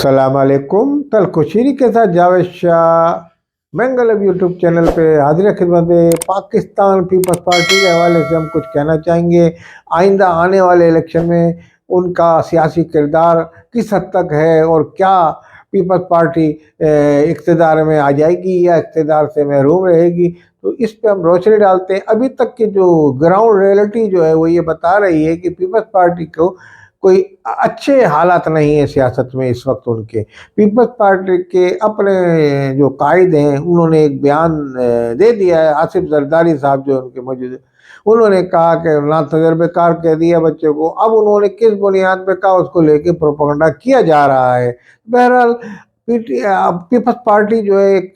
सलाम अलैकुम। तलखुशीरी के साथ जावेद शाह मंगलम यूट्यूब चैनल पे हाजिर खिदमत है। पाकिस्तान पीपल्स पार्टी के हवाले से हम कुछ कहना चाहेंगे। आइंदा आने वाले इलेक्शन में उनका सियासी किरदार किस हद तक है और क्या पीपल्स पार्टी इक़्तिदार में आ जाएगी या इक़्तिदार से महरूम रहेगी, तो इस पे हम रोशनी डालते हैं। अभी तक की जो ग्राउंड रियलिटी जो है वो ये बता रही है कि पीपल्स पार्टी को कोई अच्छे हालात नहीं है सियासत में इस वक्त। उनके पीपल्स पार्टी के अपने जो कायद हैं उन्होंने एक बयान दे दिया है। आसिफ जरदारी साहब जो उनके मौजूद, उन्होंने कहा कि ना तजर्बेकार कह दिया बच्चे को। अब उन्होंने किस बुनियाद पे कहा उसको लेके प्रोपेगेंडा किया जा रहा है। बहरहाल पीपल्स पार्टी जो है एक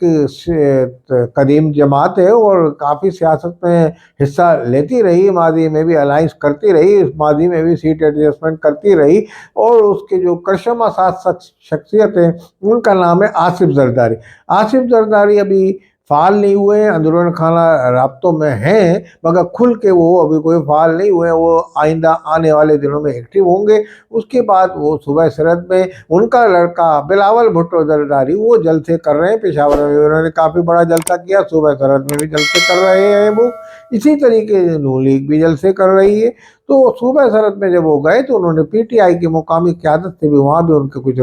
कदीम जमात है और काफ़ी सियासत में हिस्सा लेती रही, माजी में भी अलाइंस करती रही, माजी में भी सीट एडजस्टमेंट करती रही। और उसके जो करशमा साथ शख्सियत है उनका नाम है आसिफ जरदारी। आसिफ जरदारी अभी फ़ाल नहीं हुए हैं, अंदरून खाना राब्तों में हैं, मगर खुल के वो अभी कोई फ़ाल नहीं हुए। वो आइंदा आने वाले दिनों में एक्टिव होंगे। उसके बाद वो सूबा सरहद में उनका लड़का बिलावल भुट्टो जरदारी वो जलसे कर रहे हैं। पेशावर में उन्होंने काफ़ी बड़ा जलसा किया, सूबा सरहद में भी जलसे कर रहे हैं वो। इसी तरीके से नून लीग भी जलसे कर रही है। तो सूबा सरहद में जब वो गए तो उन्होंने पीटीआई की मुकामी क़यादत से भी वहाँ भी उनके कुछ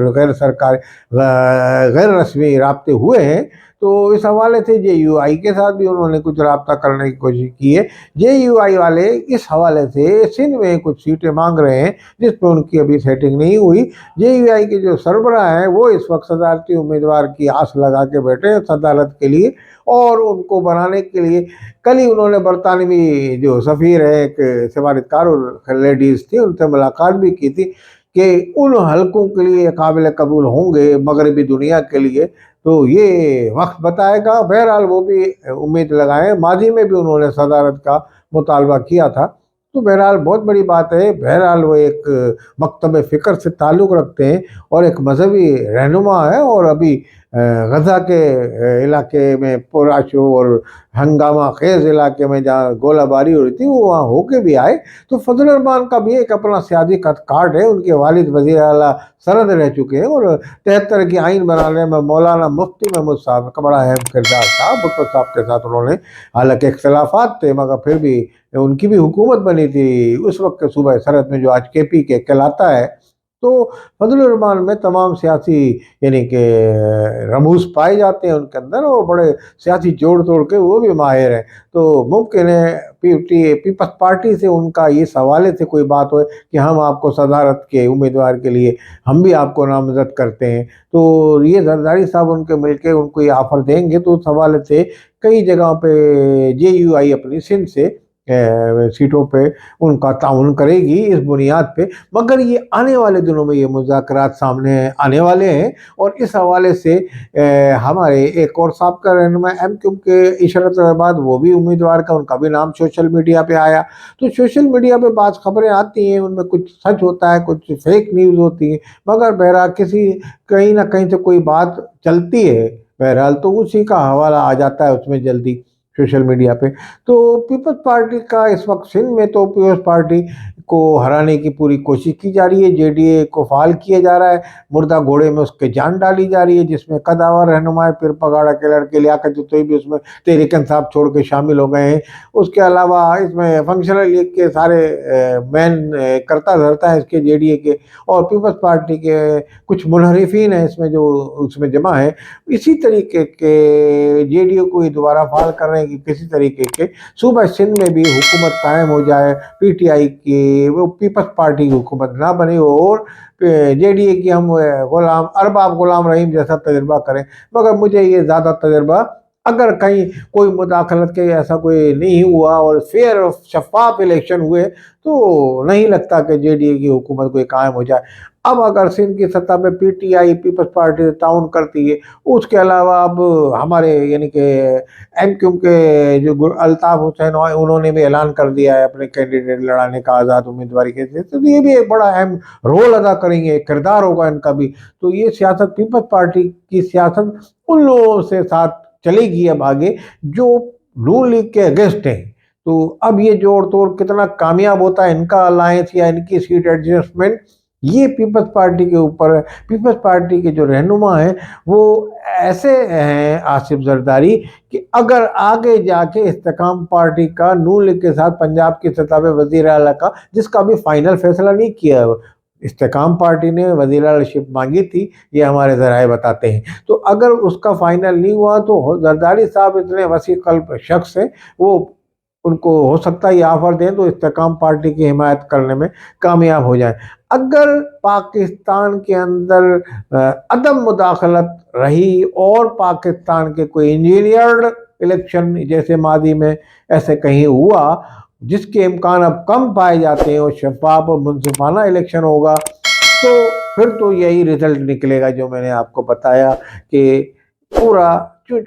गैर रस्मी राब्ते हुए हैं। तो इस हवाले से जेयूआई के साथ भी उन्होंने कुछ राब्ता करने की कोशिश की है। जेयूआई वाले इस हवाले से सिंध में कुछ सीटें मांग रहे हैं जिस पर उनकी अभी सेटिंग नहीं हुई। जेयूआई के जो सरबराह हैं वो इस वक्त सदारती उम्मीदवार की आस लगा के बैठे हैं सदारत के लिए, और उनको बनाने के लिए कल ही उन्होंने बरतानवी जो सफ़ीर है, एक सफारतकार और लेडीज़ थी, उनसे मुलाकात भी की थी कि उन हलकों के लिए काबिल कबूल होंगे मगरबी दुनिया के लिए, तो ये वक्त बताएगा। बहरहाल वो भी उम्मीद लगाएं। माजी में भी उन्होंने सदारत का मुतालबा किया था, तो बहरहाल बहुत बड़ी बात है। बहरहाल वो एक मकतब फ़िक्र से ताल्लुक़ रखते हैं और एक मजहबी रहनुमा है, और अभी गज़ा के इलाके में पुरशोर और हंगामा खेज़ इलाके में जहाँ गोलाबारी हो रही थी वो वहाँ होके भी आए। तो फजल रहमान का भी एक अपना सियासी कार्ड है। उनके वालिद वज़ीर आला सरहद रह चुके हैं और 73 की आइन बनाने में मौलाना मुफ्ती महमूद साहब का बड़ा अहम किरदार था। भुट्टो साहब के साथ उन्होंने, हालांकि इख्तलाफात थे मगर फिर भी उनकी भी हुकूमत बनी थी उस वक्त सूबा सरहद में जो आज केपी के कहलाता है। तो फजल रहमान में तमाम सियासी यानी कि रमूज पाए जाते हैं उनके अंदर, और बड़े सियासी जोड़ तोड़ के वो भी माहिर हैं। तो मुमकिन है पीपल्स पार्टी से उनका इस हवाले से कोई बात हो कि हम आपको सदारत के उम्मीदवार के लिए हम भी आपको नामजद करते हैं, तो ये जरदारी साहब उनके मिलके उनको ये ऑफ़र देंगे। तो उस हवाले से कई जगहों पे जेयूआई अपनी सिंध से सीटों पे उनका ताउन करेगी इस बुनियाद पे। मगर ये आने वाले दिनों में ये मुज़ाकरात सामने आने वाले हैं, और इस हवाले से हमारे एक और साबका रहनुमा एमक्यूएम के इशरत बाद वो भी उम्मीदवार का उनका भी नाम सोशल मीडिया पे आया। तो सोशल मीडिया पे बाज़ खबरें आती हैं, उनमें कुछ सच होता है, कुछ फेक न्यूज़ होती है, मगर बहरहाल किसी कहीं ना कहीं से कोई बात चलती है, बहरहाल तो उसी का हवाला आ जाता है उसमें जल्दी सोशल मीडिया पे। तो पीपल्स पार्टी का इस वक्त सिंध में तो पीपल्स पार्टी को हराने की पूरी कोशिश की जा रही है। जेडीए को फाल किया जा रहा है, मुर्दा घोड़े में उसके जान डाली जा रही है, जिसमें कदावर रहनुमा पीर पगाड़ा के लड़के लियाकत जत्तोई भी उसमें तहरीक इंसाफ छोड़ के शामिल हो गए हैं। उसके अलावा इसमें फंक्शनल लीग के सारे मैन करता धरता है इसके जेडीए के, और पीपल्स पार्टी के कुछ मुनहरिफिन हैं इसमें जो उसमें जमा है। इसी तरीके के जेडीए को ही दोबारा फाल कर रहे हैं कि किसी तरीके के सूबा सिंध में भी हुकूमत कायम हो जाए, पीटीआई की वो पीपल्स पार्टी की हुकूमत ना बने और जेडीए की हम गुलाम अरबाब गुलाम रहीम जैसा तजर्बा करें। मगर मुझे ये ज़्यादा तजर्बा, अगर कहीं कोई मुदाखलत के ऐसा कोई नहीं हुआ और फेयर और शफाफ इलेक्शन हुए, तो नहीं लगता कि जेडीए की हुकूमत कोई कायम हो जाए। अब अगर सिंध की सतह पे पीटीआई पीपल्स पार्टी ताउन करती है, उसके अलावा अब हमारे यानी कि एमक्यूएम के जो अल्ताफ हुसैन उन्होंने भी ऐलान कर दिया है अपने कैंडिडेट लड़ाने का आज़ाद उम्मीदवारी के लिए, तो ये भी एक बड़ा अहम रोल अदा करेंगे, किरदार होगा इनका भी। तो ये सियासत पीपल्स पार्टी की सियासत उन लोगों से साथ चलेगी अब आगे जो नून लीग के अगेंस्ट हैं। तो अब ये जोड़ तोड़ कितना कामयाब होता है इनका अलायंस या इनकी सीट एडजस्टमेंट, یہ پیپلز پارٹی کے اوپر ہے۔ پیپلز پارٹی کے جو رہنما ہیں وہ ایسے ہیں آصف زرداری کہ اگر آگے جا کے استحکام پارٹی کا نون لیگ کے ساتھ پنجاب کی سطح پہ وزیر اعلیٰ کا، جس کا بھی فائنل فیصلہ نہیں کیا ہے، استحکام پارٹی نے وزیر اعلیٰ شپ مانگی تھی، یہ ہمارے ذرائع بتاتے ہیں، تو اگر اس کا فائنل نہیں ہوا تو زرداری صاحب اتنے وسیع قلب شخص ہیں، وہ ان کو ہو سکتا ہے یہ آفر دیں تو استحکام پارٹی کی حمایت کرنے میں کامیاب ہو جائیں۔ اگر پاکستان کے اندر عدم مداخلت رہی اور پاکستان کے کوئی انجینئرڈ الیکشن جیسے ماضی میں ایسے کہیں ہوا جس کے امکان اب کم پائے جاتے ہیں اور شفاف اور منصفانہ الیکشن ہوگا، تو پھر تو یہی رزلٹ نکلے گا جو میں نے آپ کو بتایا کہ پورا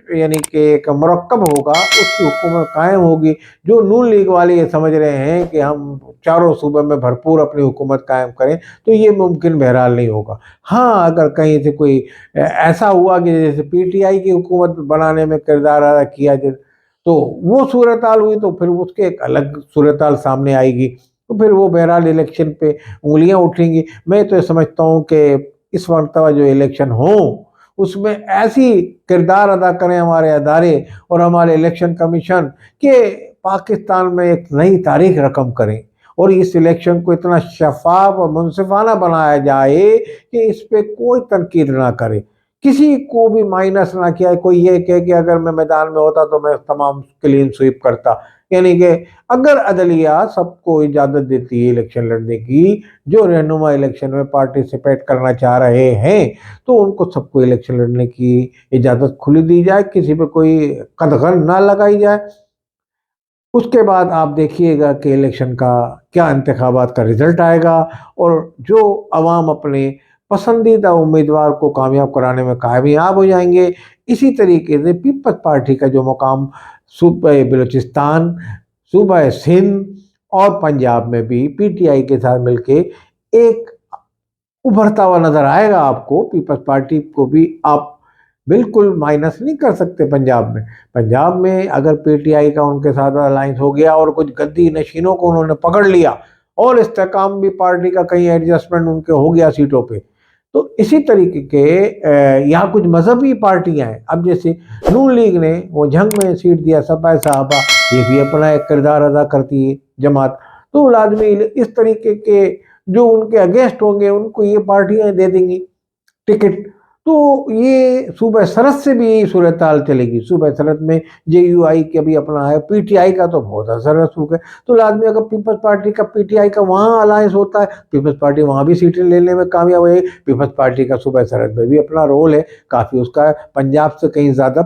یعنی کہ ایک مرکب ہوگا، اس کی حکومت قائم ہوگی۔ جو نون لیگ والے یہ سمجھ رہے ہیں کہ ہم چاروں صوبے میں بھرپور اپنی حکومت قائم کریں تو یہ ممکن بہرحال نہیں ہوگا۔ ہاں اگر کہیں سے کوئی ایسا ہوا کہ جیسے پی ٹی آئی کی حکومت بنانے میں کردار ادا کیا جائے تو وہ صورتحال ہوئی تو پھر اس کے ایک الگ صورتحال سامنے آئے گی، تو پھر وہ بہرحال الیکشن پہ انگلیاں اٹھیں گی۔ میں تو یہ سمجھتا ہوں کہ اس مرتبہ جو الیکشن ہوں اس میں ایسی کردار ادا کریں ہمارے ادارے اور ہمارے الیکشن کمیشن کہ پاکستان میں ایک نئی تاریخ رقم کریں، اور اس الیکشن کو اتنا شفاف اور منصفانہ بنایا جائے کہ اس پہ کوئی تنقید نہ کرے، کسی کو بھی مائنس نہ کیا، کوئی یہ کہے کہ اگر میں میدان میں ہوتا تو میں تمام کلین سویپ کرتا۔ یعنی کہ اگر عدلیہ سب کو اجازت دیتی ہے الیکشن لڑنے کی، جو رہنما الیکشن میں پارٹیسپیٹ کرنا چاہ رہے ہیں تو ان کو سب کو الیکشن لڑنے کی اجازت کھلی دی جائے، کسی پہ کوئی قدغن نہ لگائی جائے۔ اس کے بعد آپ دیکھیے گا کہ الیکشن کا کیا انتخابات کا رزلٹ آئے گا، اور جو عوام اپنے پسندیدہ امیدوار کو کامیاب کرانے میں کامیاب ہو جائیں گے۔ اسی طریقے سے پیپلز پارٹی کا جو مقام صوبہ بلوچستان، صوبہ سندھ اور پنجاب میں بھی پی ٹی آئی کے ساتھ مل کے ایک ابھرتا ہوا نظر آئے گا آپ کو۔ پیپلز پارٹی کو بھی آپ بالکل مائنس نہیں کر سکتے۔ پنجاب میں اگر پی ٹی آئی کا ان کے ساتھ الائنس ہو گیا اور کچھ گدی نشینوں کو انہوں نے پکڑ لیا اور استحکام بھی پارٹی کا کہیں ایڈجسٹمنٹ ان کے ہو گیا سیٹوں پہ، تو اسی طریقے کے یہاں کچھ مذہبی پارٹیاں ہیں، اب جیسے نون لیگ نے وہ جھنگ میں سیٹ دیا سپاہی صحابہ، یہ بھی اپنا ایک کردار ادا کرتی ہے جماعت، تو لازمی اس طریقے کے جو ان کے اگینسٹ ہوں گے ان کو یہ پارٹیاں دے دیں گی ٹکٹ۔ تو یہ صوبہ سرحد سے بھی یہی صورتحال چلے گی۔ صوبہ سرحد میں جے یو آئی کا بھی اپنا ہے، پی ٹی آئی کا تو بہت اثر رسوخ ہے، تو لازمی اگر پیپلز پارٹی کا پی ٹی آئی کا وہاں الائنس ہوتا ہے، پیپلز پارٹی وہاں بھی سیٹیں لینے میں کامیاب ہوئی۔ پیپلز پارٹی کا صوبہ سرحد میں بھی اپنا رول ہے کافی، اس کا پنجاب سے کہیں زیادہ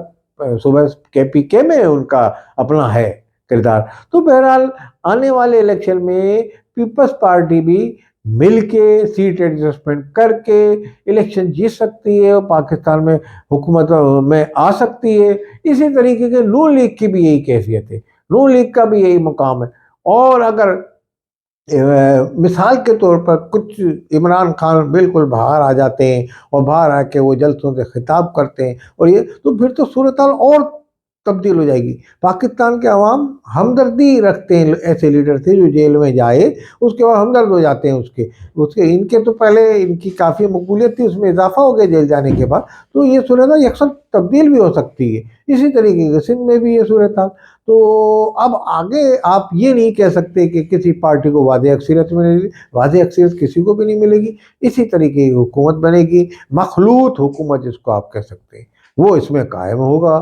صوبہ پی کے میں ان کا اپنا ہے کردار۔ تو بہرحال آنے والے الیکشن میں پیپلز پارٹی بھی مل کے سیٹ ایڈجسٹمنٹ کر کے الیکشن جیت سکتی ہے اور پاکستان میں حکومت میں آ سکتی ہے۔ اسی طریقے کے نون لیگ کی بھی یہی کیفیت ہے، نون لیگ کا بھی یہی مقام ہے۔ اور اگر مثال کے طور پر کچھ عمران خان بالکل باہر آ جاتے ہیں اور باہر آ کے وہ جلسوں سے خطاب کرتے ہیں اور یہ، تو پھر تو صورتحال اور تبدیل ہو جائے گی۔ پاکستان کے عوام ہمدردی رکھتے ہیں ایسے لیڈر سے جو جیل میں جائے، اس کے بعد ہمدرد ہو جاتے ہیں اس کے ان کے تو پہلے ان کی کافی مقبولیت تھی، اس میں اضافہ ہو گیا جیل جانے کے بعد، تو یہ صورتحال یکساں تبدیل بھی ہو سکتی ہے۔ اسی طریقے سے سندھ میں بھی یہ صورتحال۔ تو اب آگے آپ یہ نہیں کہہ سکتے کہ کسی پارٹی کو واضح اکثریت ملے گی، واضح اکثریت کسی کو بھی نہیں ملے گی۔ اسی طریقے کی حکومت بنے گی، مخلوط حکومت جس کو آپ کہہ سکتے ہیں، وہ اس میں قائم ہوگا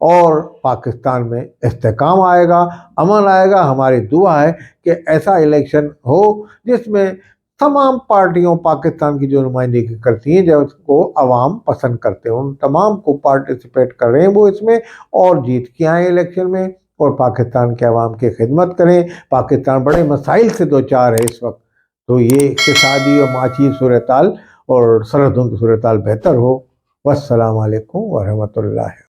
اور پاکستان میں استحکام آئے گا، امن آئے گا۔ ہماری دعا ہے کہ ایسا الیکشن ہو جس میں تمام پارٹیوں پاکستان کی جو نمائندگی کرتی ہیں، جب اس کو عوام پسند کرتے ہیں، ان تمام کو پارٹیسپیٹ کر رہے ہیں وہ اس میں، اور جیت کے آئیں الیکشن میں اور پاکستان کے عوام کی خدمت کریں۔ پاکستان بڑے مسائل سے دوچار ہے اس وقت، تو یہ اقتصادی اور معاشی صورتحال اور سرحدوں کی صورتحال بہتر ہو۔ والسلام علیکم ورحمۃ اللہ۔